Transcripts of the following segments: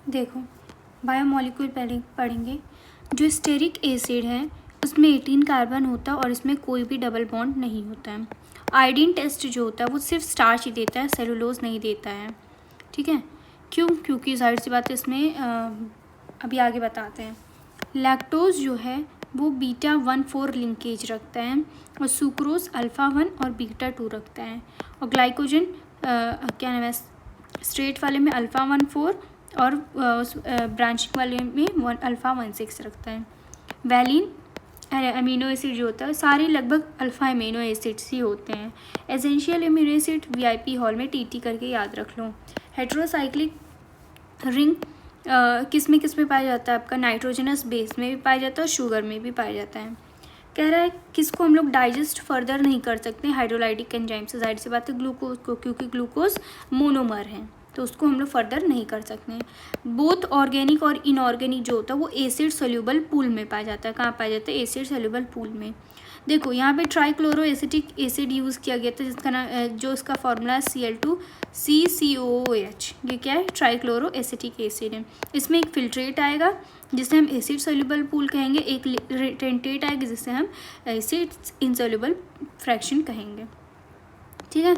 देखो बायोमोलिक्यूल पढ़ेंगे। जो स्टेरिक एसिड है उसमें 18 कार्बन होता है और इसमें कोई भी डबल बॉन्ड नहीं होता है। आयोडीन टेस्ट जो होता है वो सिर्फ स्टार्च ही देता है, सेलुलोज नहीं देता है। ठीक है, क्यों? क्योंकि जाहिर सी बात है इसमें अभी आगे बताते हैं। लैक्टोज जो है वो बीटा 1,4 लिंकेज रखता है और सुक्रोज अल्फ़ा 1 और बीटा 2 रखता है। और ग्लाइकोजन क्या नाम है, स्ट्रेट वाले में अल्फ़ा 1,4 और ब्रांचिंग वाले में अल्फ़ा 1,6 रखता है। वैलिन अमीनो एसिड जो होता है सारे लगभग अल्फ़ा अमीनो एसिड्स ही होते हैं। Essential amino acid VIP hall में टीटी करके याद रख लो। हेट्रोसाइक्लिक रिंग किस में पाया जाता है? आपका नाइट्रोजनस बेस में भी पाया जाता है और शुगर में भी पाया जाता है। कह रहा है किसको हम लोग डाइजेस्ट फर्दर नहीं कर सकते हाइड्रोलाइटिक एंजाइम से, जाहिर सी बात है ग्लूकोज को, क्योंकि ग्लूकोज मोनोमर है तो उसको हम लोग फर्दर नहीं कर सकते हैं। बोथ ऑर्गेनिक और इनऑर्गेनिक जो होता है वो एसिड सोल्यूबल पूल में पाया जाता है। कहाँ पाया जाता है? एसिड सोल्यूबल पूल में। देखो यहाँ पे ट्राइक्लोरो एसिटिक एसिड यूज़ किया गया था जिसका नाम जो इसका फॉर्मूला है Cl2CCOOH। ये क्या है? ट्राइक्लोरो एसिटिक एसिड है। इसमें एक फिल्ट्रेट आएगा जिसे हम एसिड सोल्यूबल पूल कहेंगे, एक रिटेंटेट आएगा जिसे हम एसिड इनसोल्यूबल फ्रैक्शन कहेंगे। ठीक है,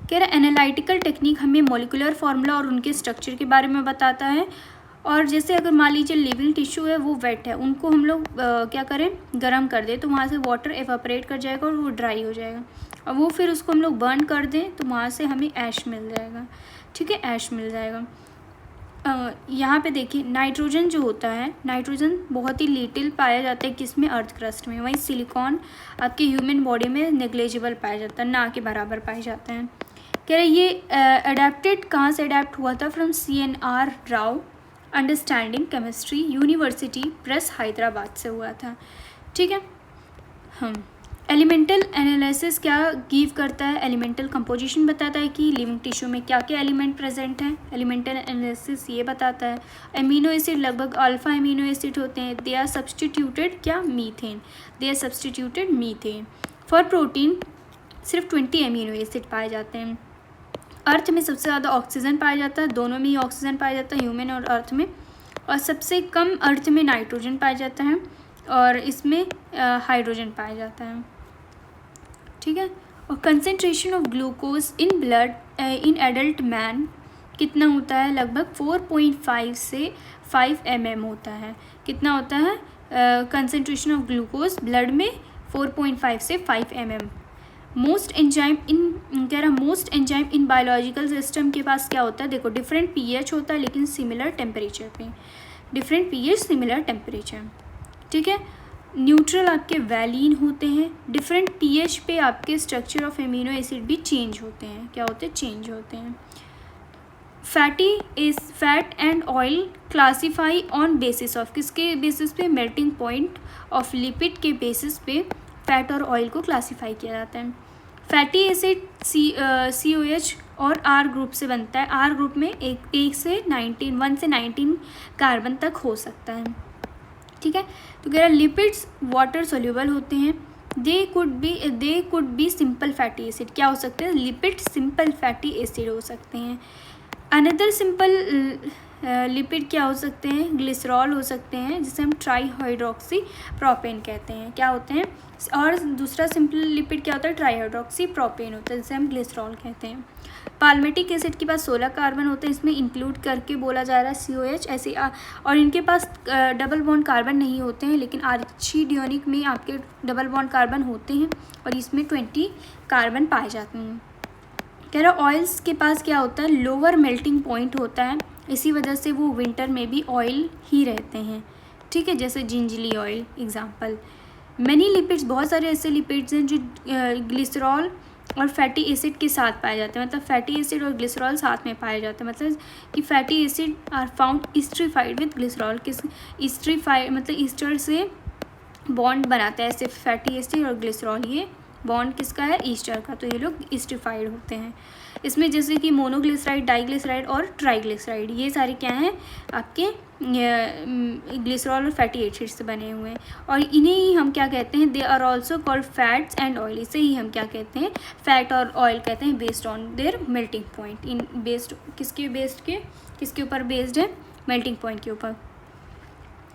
कह रहा एनालिटिकल टेक्निक हमें मॉलिक्यूलर फार्मूला और उनके स्ट्रक्चर के बारे में बताता है। और जैसे अगर मान लीजिए लिविंग टिश्यू है वो वेट है, उनको हम लोग क्या करें? गर्म कर दें तो वहाँ से वाटर एवापोरेट कर जाएगा और वो ड्राई हो जाएगा। और वो फिर उसको हम लोग बर्न कर दें तो वहाँ से हमें ऐश मिल जाएगा। ठीक है, ऐश मिल जाएगा। यहाँ पे देखिए नाइट्रोजन जो होता है, नाइट्रोजन बहुत ही लिटिल पाया जाता है किसमें? अर्थ क्रस्ट में। वहीं सिलिकॉन आपके ह्यूमन बॉडी में नेग्लेजिबल पाया जाता है, ना के बराबर पाए जाते हैं। कह रहे ये अडेप्टेड कहाँ से अडेप्ट हुआ था? From CNR Rao understanding chemistry university press Hyderabad से हुआ था। ठीक है, हम एलिमेंटल एनालिसिस क्या गिव करता है? एलिमेंटल कंपोजिशन बताता है कि लिविंग टिश्यू में क्या क्या एलिमेंट प्रेजेंट हैं। एलिमेंटल एनालिसिस ये बताता है। अमीनो एसिड लगभग अल्फा अमीनो एसिड होते हैं। दे आर सब्सटीट्यूटेड क्या? Methane. They are substituted methane. For protein सिर्फ 20 अमीनो एसिड पाए जाते हैं। अर्थ में सबसे ज़्यादा ऑक्सीजन पाया जाता है, दोनों में ही ऑक्सीजन पाया जाता है, ह्यूमन और अर्थ में। और सबसे कम अर्थ में नाइट्रोजन पाया जाता है और इसमें हाइड्रोजन पाया जाता है। ठीक है, और concentration of glucose in blood in adult man कितना होता है? लगभग 4.5 से 5 mm होता है। कितना होता है कंसेंट्रेशन ऑफ ग्लूकोज ब्लड में? 4.5 से 5 mm। Most enzyme in biological system के पास क्या होता है? देखो डिफरेंट pH होता है लेकिन सिमिलर टेम्परेचर पे, डिफरेंट pH सिमिलर टेम्परेचर। ठीक है, न्यूट्रल आपके वैलीन होते हैं। डिफरेंट pH पे आपके स्ट्रक्चर ऑफ एमिनो एसिड भी चेंज होते हैं। क्या होते हैं? चेंज होते हैं। Fat and oil classify on basis of, किसके बेसिस पे? मेल्टिंग पॉइंट ऑफ लिपिड के बेसिस पे फैट और ऑयल को क्लासीफाई किया जाता है। फैटी एसिड COH और R ग्रुप से बनता है। R ग्रुप में 1 से 19 कार्बन तक हो सकता है। ठीक है, तो कह रहा लिपिड्स वाटर सोल्यूबल होते हैं। They could be simple fatty acid. क्या हो सकते हैं? लिपिड सिंपल फैटी एसिड हो सकते हैं। अनदर सिंपल लिपिड क्या हो सकते हैं? ग्लिसरॉल हो सकते हैं जिसे हम ट्राईहाइड्रोक्सी प्रोपेन कहते हैं। क्या होते हैं? और दूसरा सिंपल लिपिड क्या होता है? ट्राईहाइड्रोक्सी प्रोपेन होता है जिसे हम ग्लिसरॉल कहते हैं। पाल्मेटिक एसिड के पास 16 कार्बन होते हैं, इसमें इंक्लूड करके बोला जा रहा है COH ऐसे। और इनके पास डबल बॉन्ड कार्बन नहीं होते हैं, लेकिन आर्चिडियोनिक में आपके डबल बॉन्ड कार्बन होते हैं और इसमें 20 कार्बन पाए जाते हैं। कह रहा ऑयल्स के पास क्या होता है? लोअर मेल्टिंग पॉइंट होता है, इसी वजह से वो विंटर में भी ऑयल ही रहते हैं। ठीक है, जैसे gingelly oil example. Many lipids, बहुत सारे ऐसे लिपिड्स हैं जो ग्लिसरॉल और फैटी एसिड के साथ पाए जाते हैं। मतलब फैटी एसिड और ग्लिसरॉल साथ में पाए जाते हैं। मतलब कि fatty acid are found esterified with glycerol. किस ईस्टरीफाइड मतलब ईस्टर से बॉन्ड बनाते हैं ऐसे फैटी एसिड और ग्लिसरॉल। ये बॉन्ड किसका है? ईस्टर का, तो ये लोग ईस्टरीफाइड होते हैं। इसमें जैसे कि मोनोग्लिसराइड, डाइग्लिसराइड और ट्राइग्लिसराइड, ये सारे क्या हैं? आपके ग्लिसरॉल और फैटी एसिड से बने हुए हैं। और इन्हें ही हम क्या कहते हैं? They are also called fats and oil. इसे ही हम क्या कहते हैं? फैट और ऑयल कहते हैं based on their melting point. In based किसके ऊपर बेस्ड है? मेल्टिंग पॉइंट के ऊपर।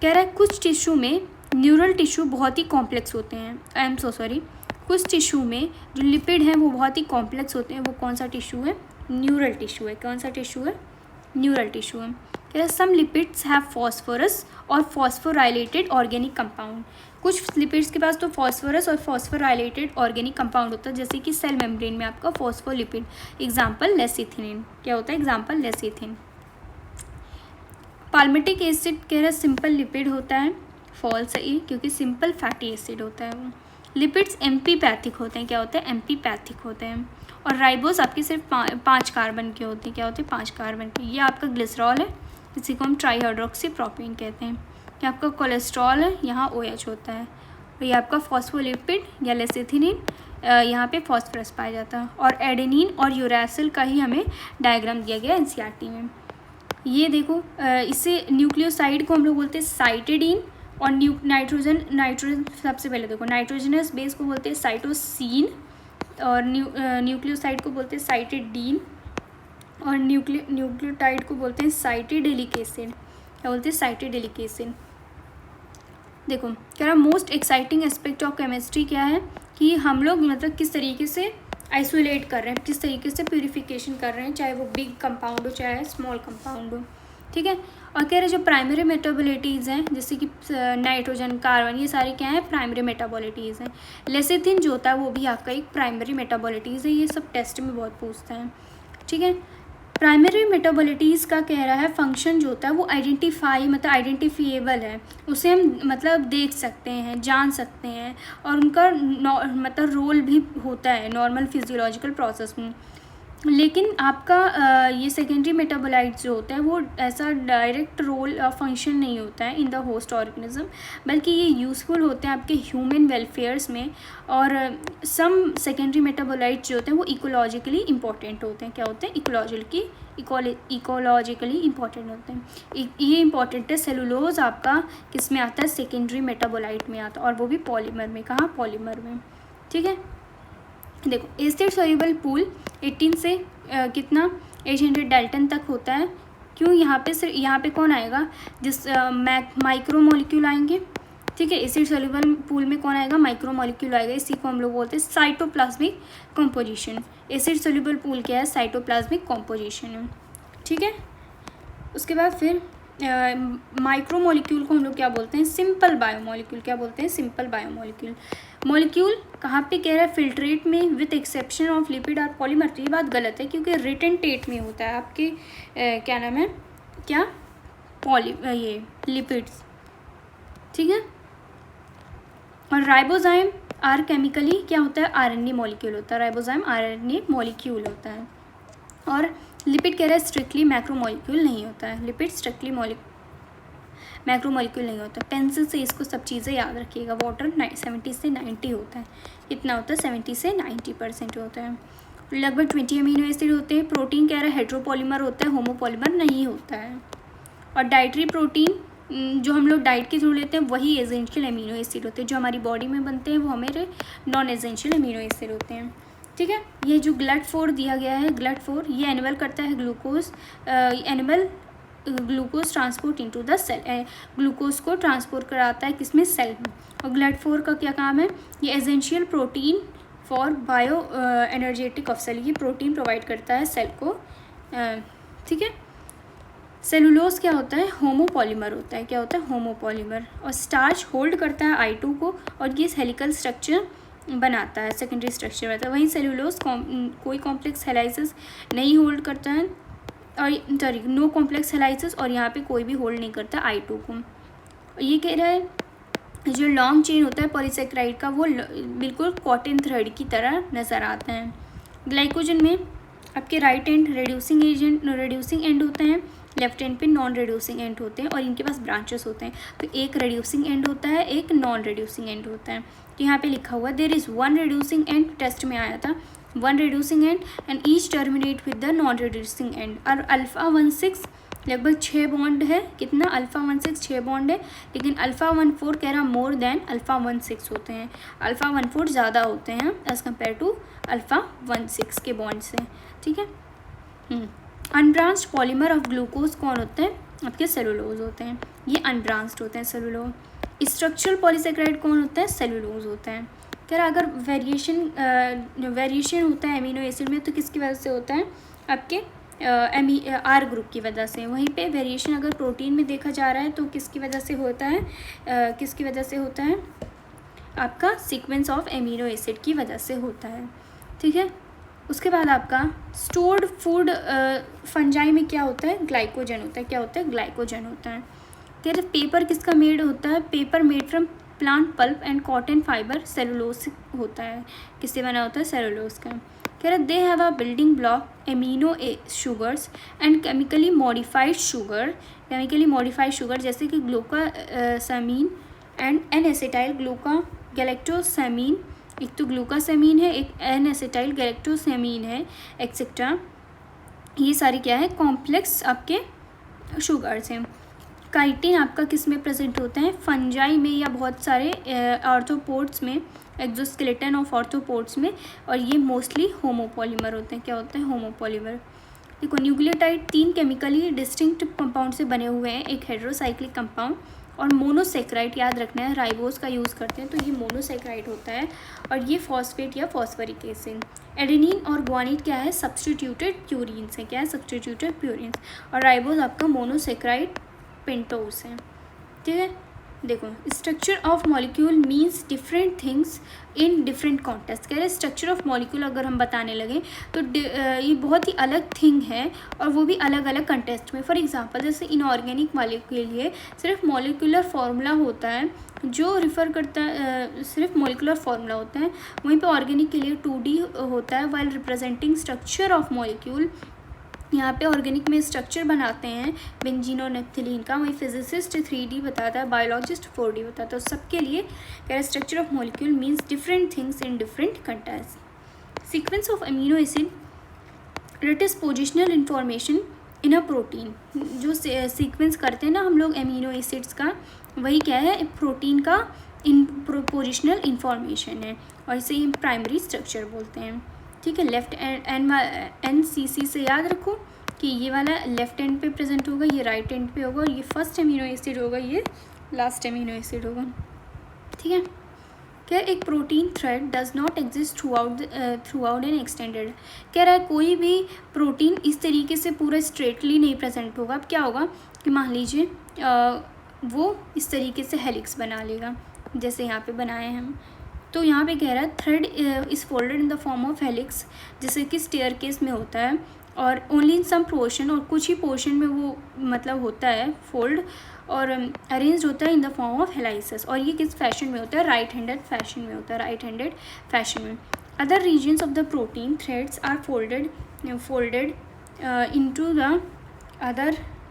कह रहा है कुछ टिश्यू में न्यूरल टिश्यू बहुत ही कॉम्प्लेक्स होते हैं, आई एम सो सॉरी, कुछ टिश्यू में जो लिपिड हैं वो बहुत ही कॉम्प्लेक्स होते हैं। वो कौन सा टिश्यू है? न्यूरल टिश्यू है। कौन सा टिश्यू है? न्यूरल टिश्यू है। कह रहा है सम लिपिड्स हैव फॉस्फोरस और फॉस्फोराइलेटेड ऑर्गेनिक कंपाउंड। कुछ लिपिड्स के पास तो फॉस्फोरस और फॉस्फोराइलेटेड ऑर्गेनिक कंपाउंड होता है, जैसे कि सेल मेम्ब्रेन में आपका फॉस्फोलिपिड, एग्जाम्पल लेसिथिन। क्या होता है? Example lecithin. पाल्मिटिक एसिड कह रहा है सिंपल लिपिड होता है, फॉल्स है ये, क्योंकि सिंपल फैटी एसिड होता है वो। लिपिड्स एम्पीपैथिक होते हैं। क्या होते हैं? एम्पीपैथिक होते हैं। और राइबोस आपके सिर्फ 5 कार्बन के होते हैं। क्या होते हैं? 5 कार्बन के। ये आपका ग्लिसरॉल है, इसी को हम ट्राईहाइड्रोक्सी प्रोपीन कहते हैं। ये आपका कोलेस्ट्रॉल है, यहाँ OH होता है। और ये आपका फॉस्फोलिपिड या लेसिथिनिन, यहाँ पे फॉस्फोरस पाया जाता है। और एडेनिन और यूरेसिल का ही हमें डायग्राम दिया गया NCERT में। ये देखो, इससे न्यूक्लियोसाइड को हम लोग बोलते हैं साइटिडीन, और नाइट्रोजन सबसे पहले देखो, नाइट्रोजनस बेस को बोलते हैं साइटोसिन, और न्यूक्लियोसाइड को बोलते हैं साइटिडीन, और न्यूक्लियोटाइड को बोलते हैं साइटिडेलिक एसिड। क्या बोलते हैं? साइटिडेलिक एसिड। देखो कह रहा most exciting aspect of chemistry क्या है कि हम लोग मतलब किस तरीके से आइसोलेट कर रहे हैं, किस तरीके से प्यूरिफिकेशन कर रहे हैं, चाहे वो बिग कंपाउंड हो चाहे स्मॉल कंपाउंड हो, ठीक है। और कह रहे जो प्राइमरी मेटाबॉलिटीज़ हैं, जैसे कि नाइट्रोजन, कार्बन, ये सारे क्या हैं? प्राइमरी मेटाबॉलिटीज़ हैं। लेसिथिन जो होता है वो भी आपका एक प्राइमरी मेटाबॉलिटीज़ है। ये सब टेस्ट में बहुत पूछता है, ठीक है। प्राइमरी मेटाबॉलिटीज़ का कह रहा है फंक्शन जो होता है वो आइडेंटिफिएबल है, उसे हम मतलब देख सकते हैं, जान सकते हैं, और उनका मतलब रोल भी होता है नॉर्मल फिजियोलॉजिकल प्रोसेस में। लेकिन आपका ये सेकेंडरी मेटाबोलाइट जो होता है वो ऐसा डायरेक्ट रोल फंक्शन नहीं होता है इन द होस्ट ऑर्गेनिज्म, बल्कि ये यूज़फुल होते हैं आपके ह्यूमन वेलफेयर्स में। और सम सेकेंडरी मेटाबोलाइट जो होते हैं वो इकोलॉजिकली इंपॉर्टेंट होते हैं। क्या होते हैं? इकोलॉजिकली इंपॉर्टेंट होते हैं। ये इंपॉर्टेंट है। सेलुलोज आपका किस में आता है? सेकेंडरी मेटाबोलाइट में आता है, और वो भी पॉलीमर में। कहाँ? पॉलीमर में, ठीक है। देखो एसिड सॉल्युबल पूल 18 से कितना 800 डाल्टन तक होता है। क्यों? यहाँ पे कौन आएगा? जिस माइक्रो मॉलिक्यूल आएंगे, ठीक है। एसिड सॉल्युबल पूल में कौन आएगा? माइक्रो मॉलिक्यूल आएगा। इसी को हम लोग बोलते हैं cytoplasmic composition. Acid soluble pool क्या है? साइटोप्लाज्मिक कंपोजिशन है, ठीक है। उसके बाद फिर माइक्रो मॉलिक्यूल को हम लोग क्या बोलते हैं? Simple biomolecule. क्या बोलते हैं? Simple biomolecule. मॉलिक्यूल कहाँ पे कह रहा है? फिल्ट्रेट में विथ एक्सेप्शन ऑफ लिपिड और पॉलीमर। तो ये बात गलत है, क्योंकि रिटन टेट में होता है आपके क्या नाम है? क्या? ये लिपिड्स, ठीक है। और राइबोजाइम आर केमिकली क्या होता है? RNA मॉलिक्यूल होता है। राइबोजाइम RNA मॉलिक्यूल होता है। और लिपिड कह रहा है स्ट्रिक्टली मैक्रो मॉलिक्यूल नहीं होता है। लिपिड स्ट्रिक्टली मैक्रो मॉलिक्यूल नहीं होता। पेंसिल से इसको सब चीज़ें याद रखिएगा। वाटर 70 से 90 होता है। कितना होता है? 70 से 90% होता है। लगभग 20 अमीनो एसिड होते हैं। प्रोटीन कह रहा है हेट्रोपॉलीमर होता है, होमोपॉलीमर नहीं होता है। और डाइटरी प्रोटीन जो हम लोग डाइट के थ्रू लेते हैं वही एसेंशियल अमीनो एसिड होते हैं। जो हमारी बॉडी में बनते हैं वो हमारे नॉन एसेंशियल अमीनो एसिड होते हैं, ठीक है। ये जो GLUT4 दिया गया है, GLUT4 ये एनिमल करता है glucose transport into the cell. Glucose को ट्रांसपोर्ट कराता है किसमें? सेल में। और GLUT4 का क्या काम है? ये essential protein for bio energetic of cell. ये प्रोटीन प्रोवाइड करता है सेल को, ठीक है। सेलुलोज क्या होता है? होमोपॉलीमर होता है। क्या होता है? होमोपॉलीमर। और स्टार्च होल्ड करता है I2 को, और ये हेलिकल स्ट्रक्चर बनाता है, सेकेंडरी स्ट्रक्चर बनाता है। वहीं सेलुलोज कोई कॉम्प्लेक्स हेलाइसिस नहीं होल्ड करता है, और सॉरी नो कॉम्प्लेक्स हेलाइसिस, और यहाँ पे कोई भी होल्ड नहीं करता I2 को। ये कह रहा है जो लॉन्ग चेन होता है पॉलीसेकेराइड का वो बिल्कुल कॉटन थ्रेड की तरह नज़र आता है। ग्लाइकोजन में आपके राइट एंड रिड्यूसिंग एंड होते हैं, लेफ्ट एंड पे नॉन रिड्यूसिंग एंड होते हैं, और इनके पास ब्रांचेस होते हैं। तो एक रिड्यूसिंग एंड होता है, एक नॉन रिड्यूसिंग एंड होता है। तो यहाँ पे लिखा हुआ there is one reducing end, test में आया था one reducing end end each terminate with the non reducing end. और अल्फ़ा 16 लगभग 6 बॉन्ड है। कितना? अल्फ़ा 16 6 बॉन्ड है, लेकिन अल्फ़ा 14 कह रहा मोर देन अल्फ़ा 16 होते हैं। अल्फ़ा 14 ज़्यादा होते हैं एज़ कम्पेयर टू अल्फ़ा 16 के बॉन्ड से, ठीक है। अनब्रांच्ड पॉलीमर ऑफ ग्लूकोज कौन होता है? आपके सेलुलोज होते हैं, ये अनब्रांच्ड होते हैं सेलुलोज। स्ट्रक्चरल पॉलीसेकेराइड कौन होता है? सेलुलोज होता है। कह रहा अगर वेरिएशन होता है अमीनो एसिड में तो किसकी वजह से होता है? आपके आर ग्रुप की वजह से। वहीं पे वेरिएशन अगर प्रोटीन में देखा जा रहा है तो किसकी वजह से होता है? किसकी वजह से होता है? आपका सीक्वेंस ऑफ एमिनो एसिड की वजह से होता है। ठीक है, उसके बाद आपका स्टोर्ड फूड फंजाई में क्या होता है? ग्लाइकोजन होता है। क्या होता है? ग्लाइकोजन होता है। कह रहे पेपर किसका मेड होता है? Paper made from plant pulp and cotton fibre cellulose होता है। किससे बना होता है? सेलुलोज का। कह रहे they have a building block amino sugars and chemically modified sugar जैसे कि ग्लूकासामीन एंड एन एसिटाइल गैलेक्टोसामीन। एक तो ग्लूकासामीन है, एक एन एसिटाइल गैलेक्टोसामीन है, एक्सेट्रा। ये सारी क्या है? कॉम्प्लेक्स आपके शुगर्स हैं। काइटिन आपका किस में प्रेजेंट होता है? फंजाई में या बहुत सारे आर्थ्रोपोड्स में, एक्सोस्केलेटन ऑफ आर्थ्रोपोड्स में, और ये मोस्टली होमोपॉलीमर होते हैं। क्या होते हैं? होमोपॉलीमर। देखो न्यूक्लियोटाइड 3 केमिकली डिस्टिंक्ट कंपाउंड से बने हुए हैं, एक हेटेरोसाइक्लिक कंपाउंड और मोनोसेक्राइड। याद रखना है, राइबोज का यूज़ करते हैं तो ये मोनोसेक्राइड होता है, और ये फॉस्फेट या फॉस्फरिक एसिड। एडेनिन और ग्वानिन क्या है? सब्सटीट्यूटेड प्यूरिन्स है। क्या है? Substituted purines. और राइबोज आपका मोनोसेक्राइड पेंटोस है। ठीक है, देखो structure of molecule means different things in different context. कह रहे स्ट्रक्चर ऑफ मॉलिक्यूल अगर हम बताने लगे तो ये बहुत ही अलग थिंग है, और वो भी अलग अलग कंटेक्स्ट में। फॉर एग्जांपल जैसे इनऑर्गेनिक वाले के लिए सिर्फ मॉलिक्यूलर फार्मूला होता है जो रिफ़र करता है, सिर्फ मॉलिक्यूलर फार्मूला होता है। वहीं पे ऑर्गेनिक के लिए 2D होता है। While representing structure of molecule, यहाँ पे ऑर्गेनिक में स्ट्रक्चर बनाते हैं बेंजीन और नेप्थलीन का, वहीं फिजिसिस्ट 3D बताता है, बायोलॉजिस्ट 4D बताता है। तो सबके लिए कह रहे structure of molecule means different things in different context. Sequence of amino acid it is positional information in a protein. जो सीक्वेंस करते हैं ना हम लोग एमिनो एसिड्स का, वही क्या है? प्रोटीन का पोजिशनल इंफॉर्मेशन है, और इसे हम प्राइमरी स्ट्रक्चर बोलते हैं। ठीक है, लेफ्ट NCC से याद रखो कि ये वाला लेफ्ट एंड पे प्रेजेंट होगा, ये राइट एंड पे होगा, और ये फर्स्ट एमिनो एसिड होगा, ये लास्ट एमिनो एसिड होगा। ठीक है, क्या एक protein thread does not exist through out an extended. कह रहा है कोई भी प्रोटीन इस तरीके से पूरा स्ट्रेटली नहीं प्रेजेंट होगा। अब क्या होगा कि मान लीजिए वो इस तरीके से हेलिक्स बना लेगा, जैसे यहाँ पे बनाए हैं हम। तो यहाँ पे कह रहा है thread is folded in the form of helix, जैसे कि स्टेयरकेस में होता है, और ओनली इन सम पोर्शन, और कुछ ही पोर्शन में वो मतलब होता है फोल्ड, और अरेंज होता है इन द फॉर्म ऑफ हेलाइसिस। और ये किस फैशन में होता है? राइट हैंडेड फैशन में होता है, राइट हैंडेड फैशन में। Other regions of the protein threads are folded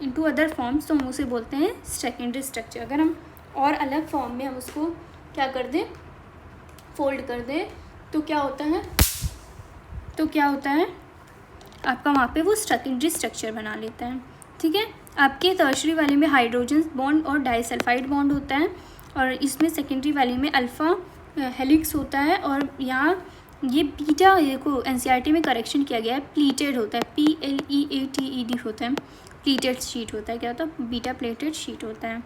into other forms, तो हम उसे बोलते हैं सेकेंडरी स्ट्रक्चर। अगर हम और अलग फॉर्म में हम उसको क्या कर दें? फोल्ड कर दे तो क्या होता है? आपका वहाँ पे वो सेकेंडरी स्ट्रक्चर बना लेता है। ठीक है, आपके टर्शरी वाले में हाइड्रोजन बॉन्ड और डाइसल्फाइड बॉन्ड होता है, और इसमें सेकेंडरी वाले में अल्फ़ा हेलिक्स होता है, और यहाँ ये बीटा को NCERT में करेक्शन किया गया है, प्लीटेड होता है, PLEATED होता है, प्लीटेड शीट होता है। क्या होता है? बीटा प्लेटेड शीट होता है।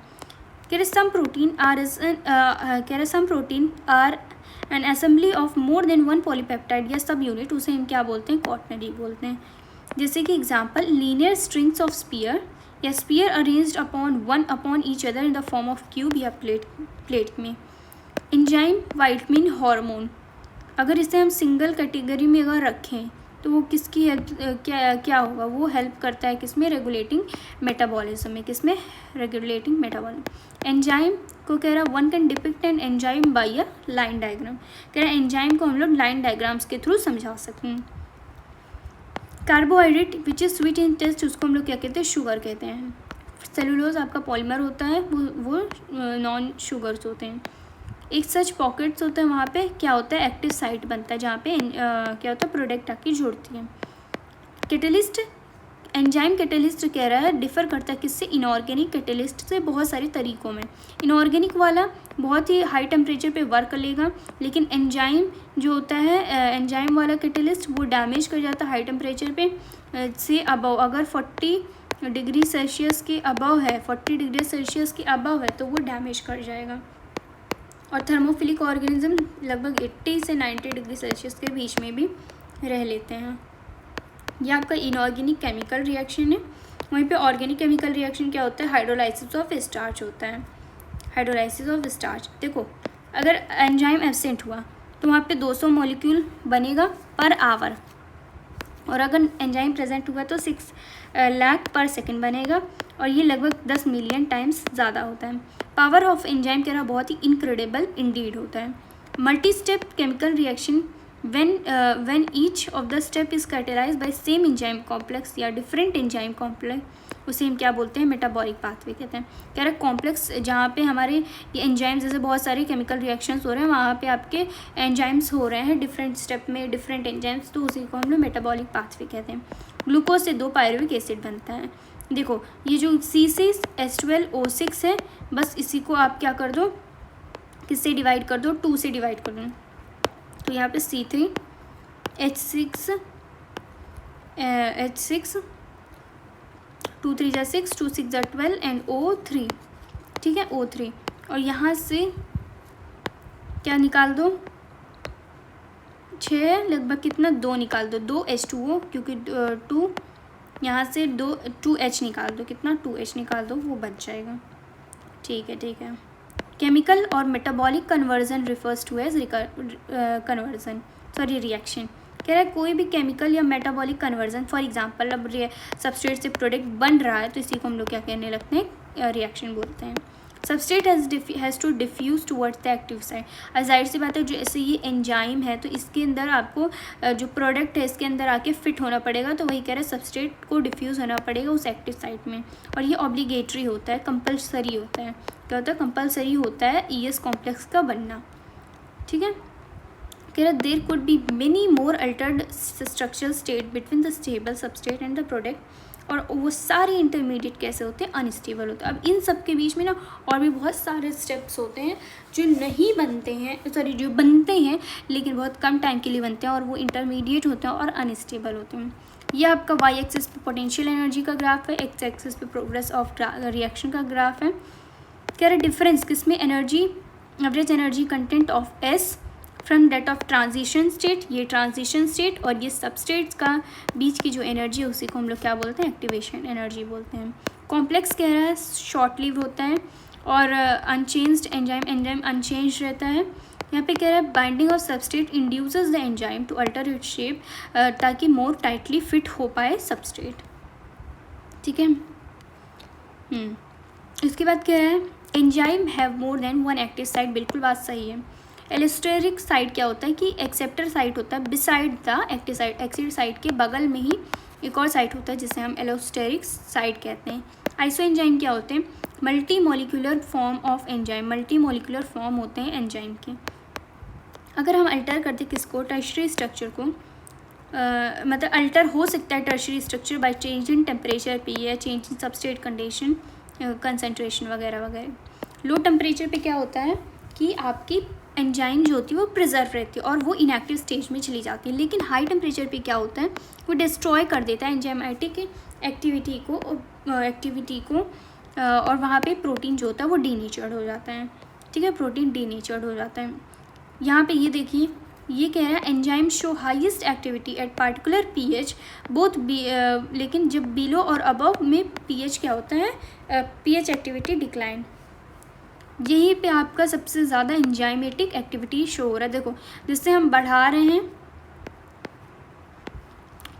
कह रहे some protein are an assembly of more than one polypeptide या सब यूनिट, उसे हम क्या बोलते हैं? क्वाटनरी बोलते हैं। जैसे कि example linear strings of sphere, या sphere arranged upon each other in the form of cube या प्लेट में। एंजाइम वाइटमिन हार्मोन, अगर इसे हम सिंगल कैटेगरी में अगर रखें तो वो किसकी हेल्प क्या होगा? वो हेल्प करता है किसमें? रेगुलेटिंग मेटाबॉलिज्म में। किसमें? Regulating metabolism. एंजाइम को कह रहा है one can depict an enzyme by a line diagram. कह रहा है एंजाइम को हम लोग लाइन डायग्राम्स के थ्रू समझा सकते हैं। Carbohydrate which is sweet in taste, उसको हम लोग क्या कहते हैं? शुगर कहते हैं। सेलुलोज आपका पॉलीमर होता है, वो नॉन शुगर्स होते हैं। एक सच पॉकेट्स होता है, वहाँ पे क्या होता है? एक्टिव साइट बनता है, जहाँ पे क्या होता है? प्रोडक्ट आके जुड़ती है। कैटेलिस्ट, एंजाइम कैटेलिस्ट कह रहा है डिफ़र करता है किससे? इनऑर्गेनिक कैटेलिस्ट से बहुत सारे तरीक़ों में। इनऑर्गेनिक वाला बहुत ही हाई टेम्परेचर पे वर्क करेगा, लेकिन एंजाइम जो होता है एंजाइम वाला कैटेलिस्ट वो डैमेज कर जाता है हाई टेम्परेचर पे से अबव। अगर 40 डिग्री सेल्सियस के अबव है, 40 डिग्री सेल्सियस के अबव है, तो वो डैमेज कर जाएगा। और थर्मोफिलिक ऑर्गेनिज्म लगभग 80 से 90 डिग्री सेल्सियस के बीच में भी रह लेते हैं। ये आपका इनऑर्गेनिक केमिकल रिएक्शन है। वहीं पे ऑर्गेनिक केमिकल रिएक्शन क्या होता है, हाइड्रोलाइसिस ऑफ स्टार्च होता है। हाइड्रोलाइसिस ऑफ स्टार्च, देखो अगर एंजाइम एब्सेंट हुआ तो वहाँ पे 200 मॉलिक्यूल बनेगा पर आवर, और अगर एंजाइम प्रेजेंट हुआ तो 6 लाख पर सेकेंड बनेगा, और ये लगभग 10 मिलियन टाइम्स ज़्यादा होता है। पावर ऑफ एंजाइम कह रहा बहुत ही इनक्रेडिबल इंडीड होता है। Multi step chemical reaction when each of the step is catalyzed by same enzyme complex या different enzyme complex, उसे हम क्या बोलते हैं, मेटाबॉलिक पाथवे कहते हैं। कह रहा है कॉम्प्लेक्स जहाँ पे हमारे ये एंजाइम्स जैसे बहुत सारे केमिकल रिएक्शंस हो रहे हैं, वहाँ पे आपके एंजाइम्स हो रहे हैं डिफरेंट स्टेप में, डिफरेंट एंजाइम्स, तो उसी को हम लोग मेटाबॉलिक पाथवे कहते हैं। ग्लूकोज से 2 पायरुविक एसिड बनता है। देखो ये जो C6H12O6 है, बस इसी को आप क्या कर दो, किससे डिवाइड कर दो, 2 से डिवाइड कर दो, तो यहाँ पे C3H6 2 3 जा 6 2 6 जा 12 एंड O3, ठीक है O3, और यहाँ से क्या निकाल दो, 6 लगभग कितना 2 निकाल दो, 2 H2O, क्योंकि 2 यहाँ से 2 H निकाल दो, कितना 2 H निकाल दो, वो बच जाएगा। ठीक है। केमिकल और metabolic conversion refers to as reaction. कह रहा है कोई भी केमिकल या मेटाबॉलिक कन्वर्जन, फॉर एग्जांपल अब सबस्ट्रेट से प्रोडक्ट बन रहा है तो इसी को हम लोग क्या कहने लगते हैं, रिएक्शन बोलते हैं। Substrate has to diffuse towards the active side. जाहिर सी बात है, जैसे ये एंजाइम है तो इसके अंदर आपको जो प्रोडक्ट है इसके अंदर आके फिट होना पड़ेगा, तो वही कह रहा है सबस्ट्रेट को डिफ्यूज़ होना पड़ेगा उस एक्टिव साइड में, और ये ऑब्लिगेटरी होता है, कंपल्सरी होता है। क्या होता है, कंपल्सरी होता है ES कॉम्प्लेक्स का बनना। ठीक है, कह रहा there could be many more altered structural state between the stable substrate and the product, और वो सारे इंटरमीडिएट कैसे होते हैं, अनस्टेबल होते हैं। अब इन सब के बीच में ना और भी बहुत सारे स्टेप्स होते हैं जो नहीं बनते हैं, जो बनते हैं लेकिन बहुत कम टाइम के लिए बनते हैं, और वो इंटरमीडिएट होते हैं और अनस्टेबल होते हैं। ये आपका वाई एक्सिस पे पोटेंशियल एनर्जी का ग्राफ है, एक्स एक्सिस पे प्रोग्रेस ऑफ रिएक्शन का ग्राफ है। कह रहे डिफरेंस किसमें, energy, average energy content of S from that of transition state, ये ट्रांजिशन स्टेट, और ये सबस्टेट्स का बीच की जो एनर्जी है उसी को हम लोग क्या बोलते हैं, एक्टिवेशन एनर्जी बोलते हैं। कॉम्प्लेक्स कह रहा है शॉर्ट लिव होता है, और अनचेंज्ड एंजाइम अनचेंज रहता है। यहाँ पे कह रहा है binding of substrate induces the enzyme to alter its shape, ताकि मोर टाइटली फिट हो पाए सबस्टेट। ठीक है, इसके बाद कह रहा है enzyme have more than one active site, बिल्कुल बात सही है। एलोस्टेरिक साइट क्या होता है कि एक्सेप्टर साइट होता है beside the active site, active site के बगल में ही एक और साइट होता है जिसे हम एलोस्टेरिक साइट कहते हैं। आइसो एंजाइम क्या होते हैं, multi molecular form of enzyme, multi molecular form होते हैं एंजाइम के। अगर हम अल्टर करते किसको, टर्शरी स्ट्रक्चर को, मतलब अल्टर हो सकता है tertiary structure by change in temperature P या change in substrate condition concentration वगैरह वगैरह। लो टेम्परेचर पे क्या होता है कि आपकी एंजाइम जो होती है वो प्रिजर्व रहती है और वो इनएक्टिव स्टेज में चली जाती है, लेकिन हाई टेम्परेचर पे क्या होता है, वो डिस्ट्रॉय कर देता है एंजाइमेटिक एक्टिविटी को और वहाँ पे प्रोटीन जो होता है वो डीनेचर्ड हो जाता है। ठीक है, प्रोटीन डीनेचर्ड हो जाता है। यहाँ पे ये देखिए, ये कह रहा है enzyme show highest activity eight particular pH both, लेकिन जब बिलो और अबव में पीएच क्या होता है, पीएच एक्टिविटी डिक्लाइन। यहीं पे आपका सबसे ज़्यादा एंजाइमेटिक एक्टिविटी शो हो रहा है। देखो जिससे हम बढ़ा रहे हैं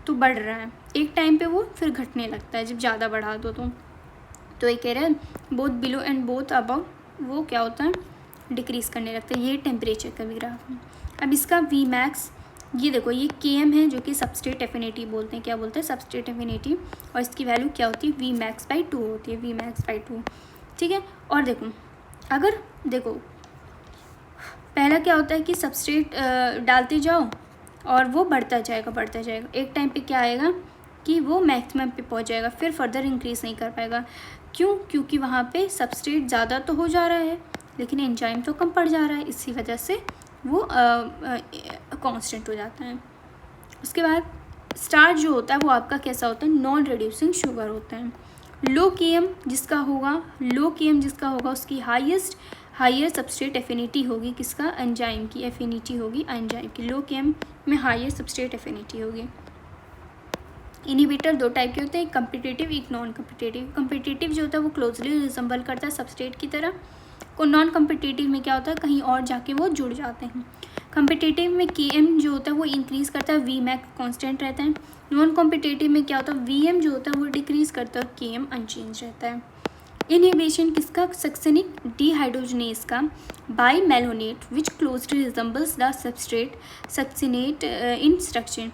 तो बढ़ रहा है, एक टाइम पे वो फिर घटने लगता है जब ज़्यादा बढ़ा दो तो ये कह रहे हैं both below and both above वो क्या होता है, डिक्रीज़ करने लगता है। ये टेम्परेचर का भी ग्राफ है। अब इसका वी मैक्स, ये देखो ये Km है जो कि सबस्ट्रेट एफिनिटी बोलते हैं, क्या बोलते हैं, सबस्ट्रेट एफिनिटी, और इसकी वैल्यू क्या होती है, वी मैक्स बाई 2 होती है, वी मैक्स बाई 2। ठीक है, और देखो अगर देखो पहला क्या होता है कि सबस्ट्रेट डालते जाओ और वो बढ़ता जाएगा, एक टाइम पे क्या आएगा कि वो मैक्सिमम पे पहुंच जाएगा, फिर फर्दर इंक्रीज़ नहीं कर पाएगा। क्यों, क्योंकि वहाँ पे सबस्ट्रेट ज़्यादा तो हो जा रहा है लेकिन एंजाइम तो कम पड़ जा रहा है, इसी वजह से वो कांस्टेंट हो जाता है। उसके बाद स्टार्च जो होता है वो आपका कैसा होता है, नॉन रिड्यूसिंग शुगर होता है। लो केएम जिसका होगा उसकी हायर सबस्ट्रेट एफिनिटी होगी, किसका, एंजाइम की एफिनिटी होगी, एंजाइम की। लो केएम में हायर सबस्ट्रेट एफिनिटी होगी। इनहिबिटर दो टाइप के होते हैं, एक कम्पिटिटिव एक नॉन कम्पिटिटिव। कम्पिटिटिव जो होता है वो क्लोजली रिजेंबल करता है सबस्ट्रेट की तरह, को नॉन कम्पिटिटिव में क्या होता है कहीं और जाके वो जुड़ जाते हैं। कम्पिटिटिव में केएम जो होता है वो इंक्रीज़ करता है, वी मैक कॉन्स्टेंट रहता है। नॉन कॉम्पिटिटिव में क्या होता है, वीएम जो होता है वो डिक्रीज़ करता है और केएम अनचेंज रहता है। इनहिबिशन किसका, सक्सेनिक डिहाइड्रोजनेज का by malonate which closely resembles the substrate succinate in structure.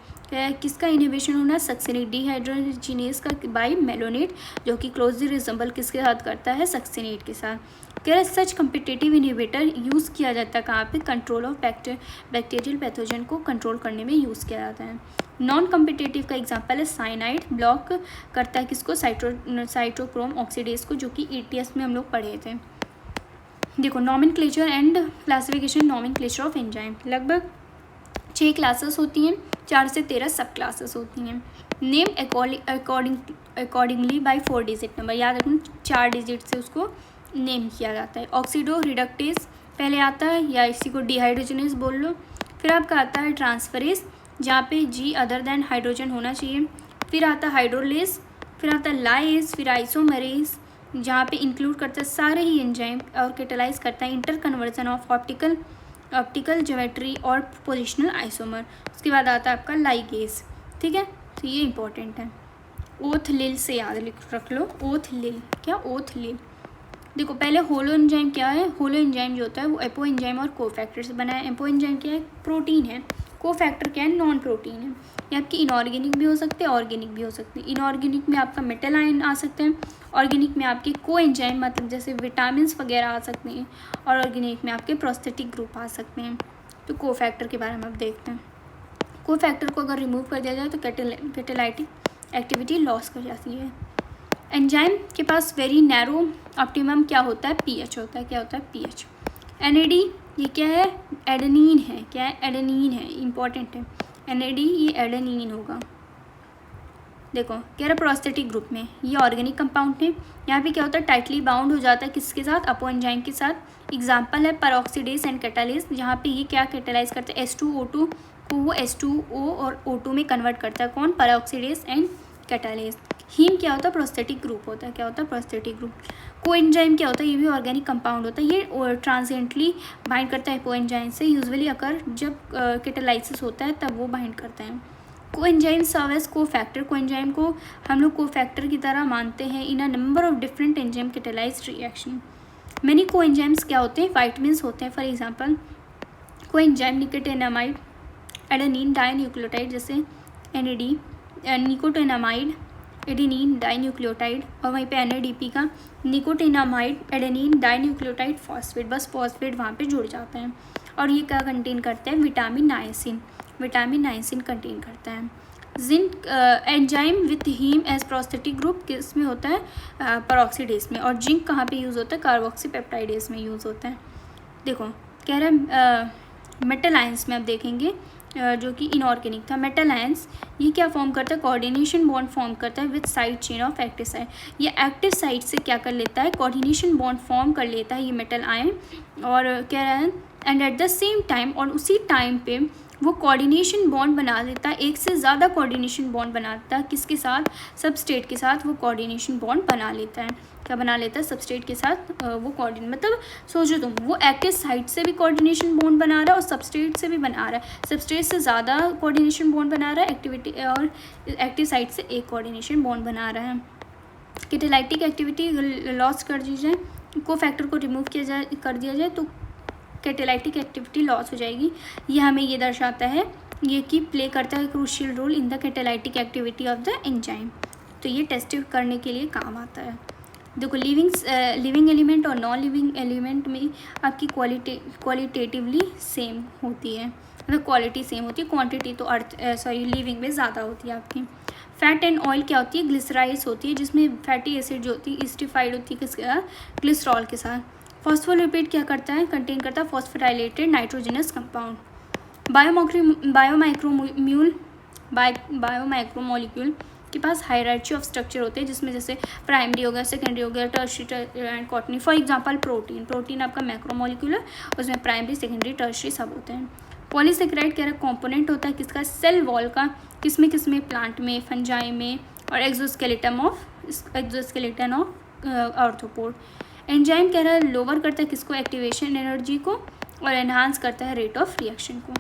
किसका इनहिबिशन होना है, सक्सेनिक डिहाइड्रोजनेज का बाय मेलोनेट, जो कि क्लोजली रिजेंबल किसके साथ करता है, सक्सिनेट के साथ। कह रहे सच कम्पिटिटिव इनहिबिटर यूज़ किया जाता है कहाँ पे, कंट्रोल ऑफ बैक्टीरियल पैथोजन को कंट्रोल करने में यूज़ किया जाता है। नॉन कम्पिटिटिव का एग्जांपल है साइनाइड, ब्लॉक करता है किसको, साइटोक्रोम ऑक्सीडेज को, जो कि ETS में हम लोग पढ़े थे। देखो nomenclature and classification, nomenclature of enzyme, लगभग 6 क्लासेस होती हैं, 4 से 13 सब क्लासेस होती हैं। Name accordingly by 4 digit number, याद रखना 4 डिजिट से उसको नेम किया जाता है। ऑक्सीडो रिडक्टेज पहले आता है, या इसी को डिहाइड्रोजनेज बोल लो। फिर आपका आता है ट्रांसफरेज, जहाँ पे G अदर देन हाइड्रोजन होना चाहिए। फिर आता है हाइड्रोलेज, फिर आता है लाइज, फिर आइसोमरेज, जहाँ पे इंक्लूड करता है सारे ही एंजाइम और कैटेलाइज करता है inter conversion of optical geometry और पोजिशनल आइसोमर। उसके बाद आता है आपका लाइगेज, ठीक है, तो ये इंपॉर्टेंट है। ओथ लिल से याद रख लो, ओथ लिल, क्या, ओथ लिल। देखो पहले होलो एंजाइम क्या है, होलो एंजाइम जो होता है वो एपो एंजाइम और कोफैक्टर से बना है। एपो एंजाइम क्या है, प्रोटीन है, कोफैक्टर क्या है, नॉन प्रोटीन है। ये आपकी इनऑर्गेनिक भी हो सकते हैं, ऑर्गेनिक भी हो सकते हैं। इनऑर्गेनिक में आपका मेटल आयन आ सकते हैं, ऑर्गेनिक में आपके को एंजाइम मतलब जैसे विटामिन वगैरह आ सकते हैं, और ऑर्गेनिक में आपके प्रोस्थेटिक ग्रुप आ सकते हैं। तो कोफैक्टर के बारे में आप देखते हैं। कोफैक्टर को अगर रिमूव कर दिया जाए तो कैटेलाइटिक एक्टिविटी लॉस कर जाती है। एंजाइम के पास वेरी नैरो ऑप्टिमम क्या होता है, पीएच होता है, क्या होता है, पीएच। NAD ये क्या है, एडेनिन है, क्या है, एडेनिन है, इंपॉर्टेंट है। NAD ये एडेनिन होगा। देखो कह रहा प्रोस्थेटिक ग्रुप में ये ऑर्गेनिक कंपाउंड है, यहाँ पे क्या होता है, टाइटली बाउंड हो जाता है किसके साथ, अपो एंजाइम के साथ। एग्जाम्पल है पेरोक्सीडेज एंड कैटालेज, जहाँ पे ये क्या कैटेलाइज करते हैं, H2O2 को वो H2O और O2 में कन्वर्ट करता है, कौन, पेरोक्सीडेज एंड कैटालेज। हीम क्या होता है, प्रोस्थेटिक ग्रुप होता है, क्या होता है, प्रोस्थेटिक ग्रुप। कोएंजाइम क्या होता है, ये भी ऑर्गेनिक कंपाउंड होता है, ये ट्रांसिएंटली बाइंड करता है कोएंजाइम से, यूजुअली अगर जब कैटालाइसिस होता है तब वो बाइंड करता है। Coenzyme serve as cofactor, coenzyme को हम लोग कोफैक्टर की तरह मानते हैं in a number of different enzyme catalysed reaction. Many coenzymes क्या होते हैं, वाइटमिन्स होते हैं। For example coenzyme nicotinamide, adenine dinucleotide जैसे NAD, निकोटिनामाइड एडेनिन डाइन्यूक्लियोटाइड, और वहीं पे NADP का निकोटिनामाइड एडेनिन डाइन्यूक्लियोटाइड फॉस्फेट, बस फॉस्फेट वहाँ पे जुड़ जाते हैं। और ये क्या कंटेन करते हैं, विटामिन नाइसिन कंटेन करता है। Zinc enzyme with heme as prosthetic group किस में होता है, पेरोक्सीडेज में। और जिंक कहाँ पे यूज़ होता है, कार्बोक्सीपेप्टाइडेज में यूज़ होता है। देखो कह रहा है मेटल आयंस में आप देखेंगे जो कि इनऑर्गेनिक था। मेटल आयंस ये क्या फॉर्म करता है, कोऑर्डिनेशन बॉन्ड फॉर्म करता है with side chain of active side. ये एक्टिव साइड से क्या कर लेता है, कोऑर्डिनेशन बॉन्ड फॉर्म कर लेता है ये मेटल आयन। और कह रहा है and at the same time, और उसी टाइम पे वो कोऑर्डिनेशन बॉन्ड बना देता है, एक से ज़्यादा कोऑर्डिनेशन बॉन्ड बनाता है, किसके साथ, सबस्ट्रेट के साथ वो कोऑर्डिनेशन बॉन्ड बना लेता है। क्या बना लेता है, सबस्ट्रेट के साथ वो कोऑर्डिनेट, मतलब सोचो तुम, वो एक्टिव साइट से भी कोऑर्डिनेशन बॉन्ड बना रहा है और सबस्ट्रेट से भी बना रहा है। सबस्ट्रेट से ज़्यादा कोऑर्डिनेशन बॉन्ड बना रहा है एक्टिविटी, और एक्टिव साइट से एक कोऑर्डिनेशन बॉन्ड बना रहा है। कैटेलाइटिक एक्टिविटी लॉस कर दी जाए, कोफैक्टर को रिमूव कर दिया जाए तो कैटेलाइटिक एक्टिविटी लॉस हो जाएगी। ये हमें ये दर्शाता है ये कि प्ले करता है crucial role in the catalytic activity of the enzyme. तो ये टेस्ट करने के लिए काम आता है। देखो लिविंग एलिमेंट और नॉन लिविंग एलिमेंट में आपकी क्वालिटेटिवली सेम होती है, मतलब क्वालिटी सेम होती है, क्वांटिटी तो लिविंग में ज़्यादा होती है आपकी। फैट एंड ऑयल क्या होती है, ग्लिसराइज होती है, जिसमें फैटी एसिड जो होती है एस्टिफाइड होती है किसके साथ, ग्लिसरॉल के साथ। फॉस्फोलिपिड क्या करता है, कंटेन करता है फॉस्फोराइलेटेड नाइट्रोजनस कंपाउंड। बायोमाइक्रोमोलिक्यूल के पास हायरार्ची ऑफ स्ट्रक्चर होते हैं, जिसमें जैसे प्राइमरी हो गया, सेकेंडरी हो गया, tertiary and quaternary. For example protein आपका मैक्रोमोलिक्यूलर, उसमें प्राइमरी, सेकेंडरी, टर्शियरी सब होते हैं। पॉलीसेकेराइड कह रहा कंपोनेंट होता है किसका, सेल वॉल का, किसमें प्लांट में, फंजाई में, और एक्सोस्केलेटन ऑफ आर्थ्रोपोड। एंजाइम कह रहा है लोअर करता है किसको, एक्टिवेशन एनर्जी को, और एनहांस करता है रेट ऑफ रिएक्शन को।